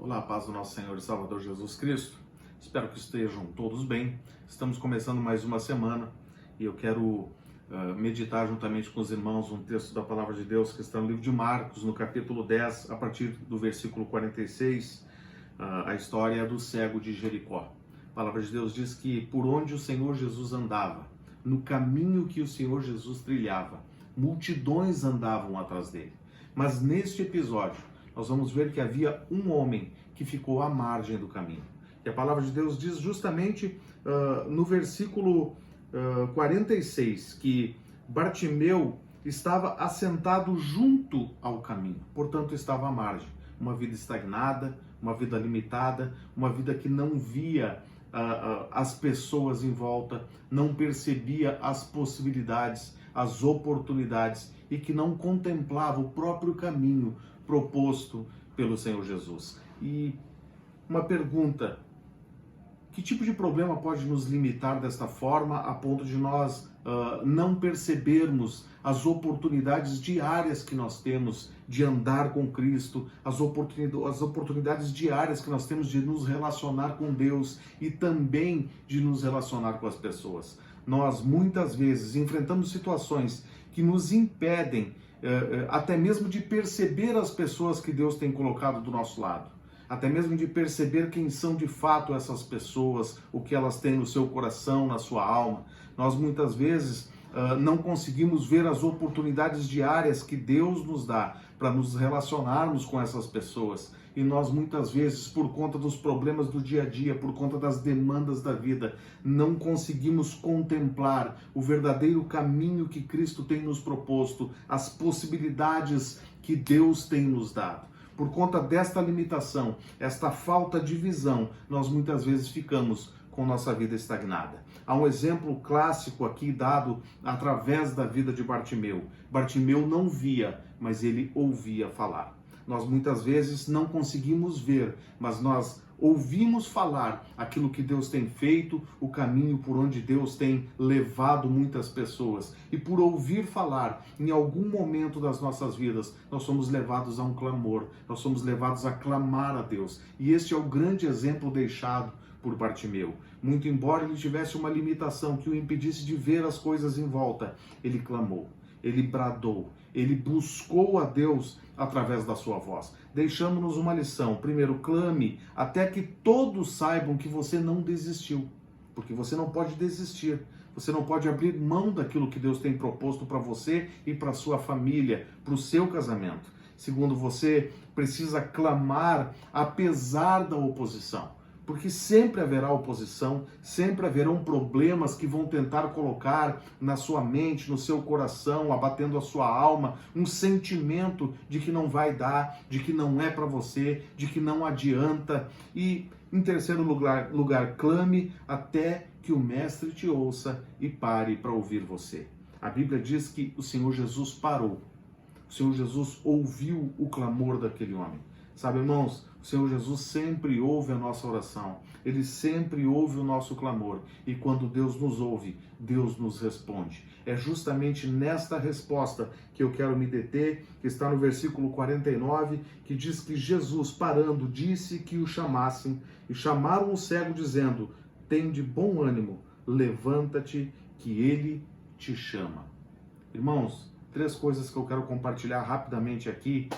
Olá, a paz do nosso Senhor e Salvador Jesus Cristo. Espero que estejam todos bem. Estamos começando mais uma semana e eu quero meditar juntamente com os irmãos um texto da Palavra de Deus que está no livro de Marcos, no capítulo 10, a partir do versículo 46, a história do cego de Jericó. A Palavra de Deus diz que por onde o Senhor Jesus andava, no caminho que o Senhor Jesus trilhava, multidões andavam atrás dele. Mas neste episódio, nós vamos ver que havia um homem que ficou à margem do caminho. E a palavra de Deus diz justamente no versículo 46 que Bartimeu estava assentado junto ao caminho, portanto estava à margem. Uma vida estagnada, uma vida limitada, uma vida que não via as pessoas em volta, não percebia as possibilidades, as oportunidades e que não contemplava o próprio caminho proposto pelo Senhor Jesus. E uma pergunta: que tipo de problema pode nos limitar desta forma a ponto de nós não percebermos as oportunidades diárias que nós temos de andar com Cristo, as oportunidades diárias que nós temos de nos relacionar com Deus e também de nos relacionar com as pessoas? Nós muitas vezes enfrentamos situações que nos impedem até mesmo de perceber as pessoas que Deus tem colocado do nosso lado, até mesmo de perceber quem são de fato essas pessoas, o que elas têm no seu coração, na sua alma. Nós muitas vezes não conseguimos ver as oportunidades diárias que Deus nos dá para nos relacionarmos com essas pessoas. E nós muitas vezes, por conta dos problemas do dia a dia, por conta das demandas da vida, não conseguimos contemplar o verdadeiro caminho que Cristo tem nos proposto, as possibilidades que Deus tem nos dado. Por conta desta limitação, esta falta de visão, nós muitas vezes ficamos com nossa vida estagnada. Há um exemplo clássico aqui dado através da vida de Bartimeu. Bartimeu não via, mas ele ouvia falar. Nós muitas vezes não conseguimos ver, mas nós ouvimos falar aquilo que Deus tem feito, o caminho por onde Deus tem levado muitas pessoas. E por ouvir falar, em algum momento das nossas vidas, nós somos levados a um clamor, nós somos levados a clamar a Deus. E este é o grande exemplo deixado por Bartimeu. Muito embora ele tivesse uma limitação que o impedisse de ver as coisas em volta, ele clamou, ele bradou, ele buscou a Deus através da sua voz. Deixando-nos uma lição. Primeiro, clame até que todos saibam que você não desistiu, porque você não pode desistir. Você não pode abrir mão daquilo que Deus tem proposto para você e para a sua família, para o seu casamento. Segundo, você precisa clamar apesar da oposição. Porque sempre haverá oposição, sempre haverão problemas que vão tentar colocar na sua mente, no seu coração, abatendo a sua alma, um sentimento de que não vai dar, de que não é para você, de que não adianta. E, em terceiro lugar, clame até que o Mestre te ouça e pare para ouvir você. A Bíblia diz que o Senhor Jesus parou. O Senhor Jesus ouviu o clamor daquele homem. Sabe, irmãos, o Senhor Jesus sempre ouve a nossa oração, Ele sempre ouve o nosso clamor, e quando Deus nos ouve, Deus nos responde. É justamente nesta resposta que eu quero me deter, que está no versículo 49, que diz que Jesus, parando, disse que o chamassem, e chamaram o cego dizendo: tem de bom ânimo, levanta-te, que Ele te chama. Irmãos, 3 coisas que eu quero compartilhar rapidamente aqui,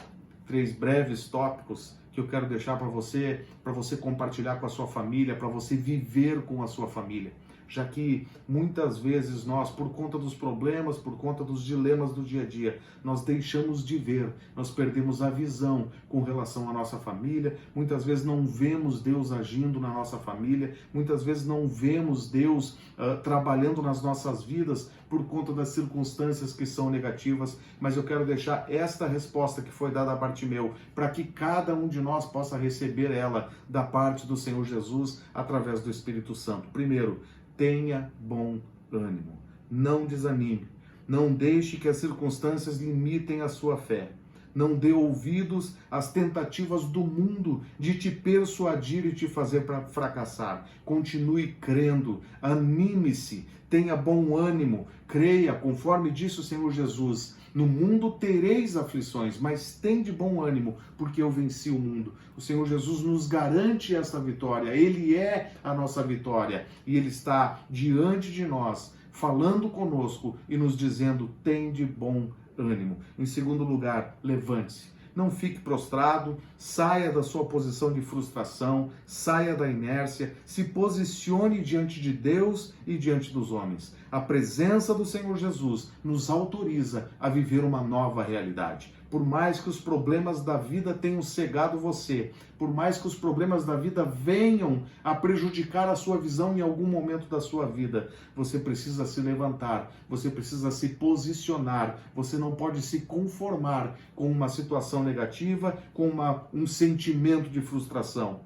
3 breves tópicos que eu quero deixar para você compartilhar com a sua família, para você viver com a sua família. Já que muitas vezes nós, por conta dos problemas, por conta dos dilemas do dia a dia, nós deixamos de ver, nós perdemos a visão com relação à nossa família, muitas vezes não vemos Deus agindo na nossa família, muitas vezes não vemos Deus trabalhando nas nossas vidas por conta das circunstâncias que são negativas, mas eu quero deixar esta resposta que foi dada a Bartimeu, para que cada um de nós possa receber ela da parte do Senhor Jesus através do Espírito Santo. Primeiro, tenha bom ânimo, não desanime, não deixe que as circunstâncias limitem a sua fé. Não dê ouvidos às tentativas do mundo de te persuadir e te fazer fracassar. Continue crendo, anime-se, tenha bom ânimo, creia, conforme disse o Senhor Jesus, No mundo tereis aflições, mas tende bom ânimo, porque eu venci o mundo. O Senhor Jesus nos garante esta vitória. Ele é a nossa vitória e Ele está diante de nós, falando conosco e nos dizendo: tende bom ânimo. Em segundo lugar, levante-se. Não fique prostrado, saia da sua posição de frustração, saia da inércia, se posicione diante de Deus e diante dos homens. A presença do Senhor Jesus nos autoriza a viver uma nova realidade. Por mais que os problemas da vida tenham cegado você, por mais que os problemas da vida venham a prejudicar a sua visão em algum momento da sua vida, você precisa se levantar, você precisa se posicionar, você não pode se conformar com uma situação negativa, com um sentimento de frustração.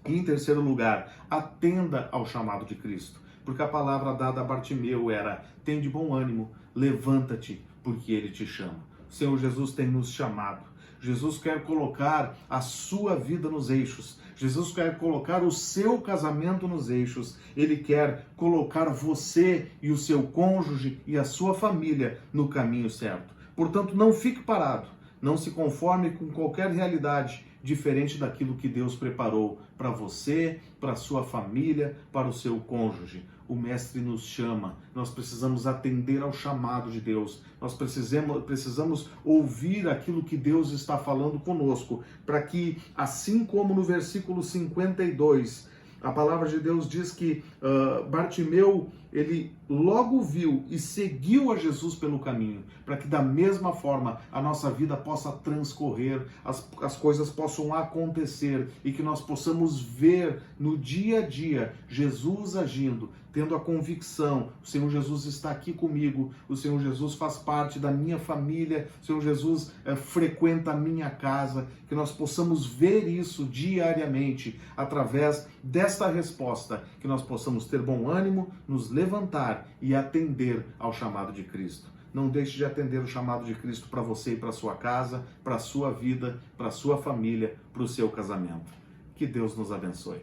E em terceiro lugar, atenda ao chamado de Cristo, porque a palavra dada a Bartimeu era: tende bom ânimo, levanta-te, porque Ele te chama. O Senhor Jesus tem nos chamado. Jesus quer colocar a sua vida nos eixos. Jesus quer colocar o seu casamento nos eixos. Ele quer colocar você e o seu cônjuge e a sua família no caminho certo. Portanto, não fique parado. Não se conforme com qualquer realidade diferente daquilo que Deus preparou para você, para a sua família, para o seu cônjuge. O Mestre nos chama, nós precisamos atender ao chamado de Deus, nós precisamos ouvir aquilo que Deus está falando conosco, para que, assim como no versículo 52, a palavra de Deus diz que Bartimeu, ele logo viu e seguiu a Jesus pelo caminho, para que da mesma forma a nossa vida possa transcorrer, as coisas possam acontecer e que nós possamos ver no dia a dia Jesus agindo, tendo a convicção: o Senhor Jesus está aqui comigo, o Senhor Jesus faz parte da minha família, o Senhor Jesus frequenta a minha casa, que nós possamos ver isso diariamente através desta resposta, que nós possamos ter bom ânimo, nos levantar e atender ao chamado de Cristo. Não deixe de atender o chamado de Cristo para você e para sua casa, para a sua vida, para a sua família, para o seu casamento. Que Deus nos abençoe.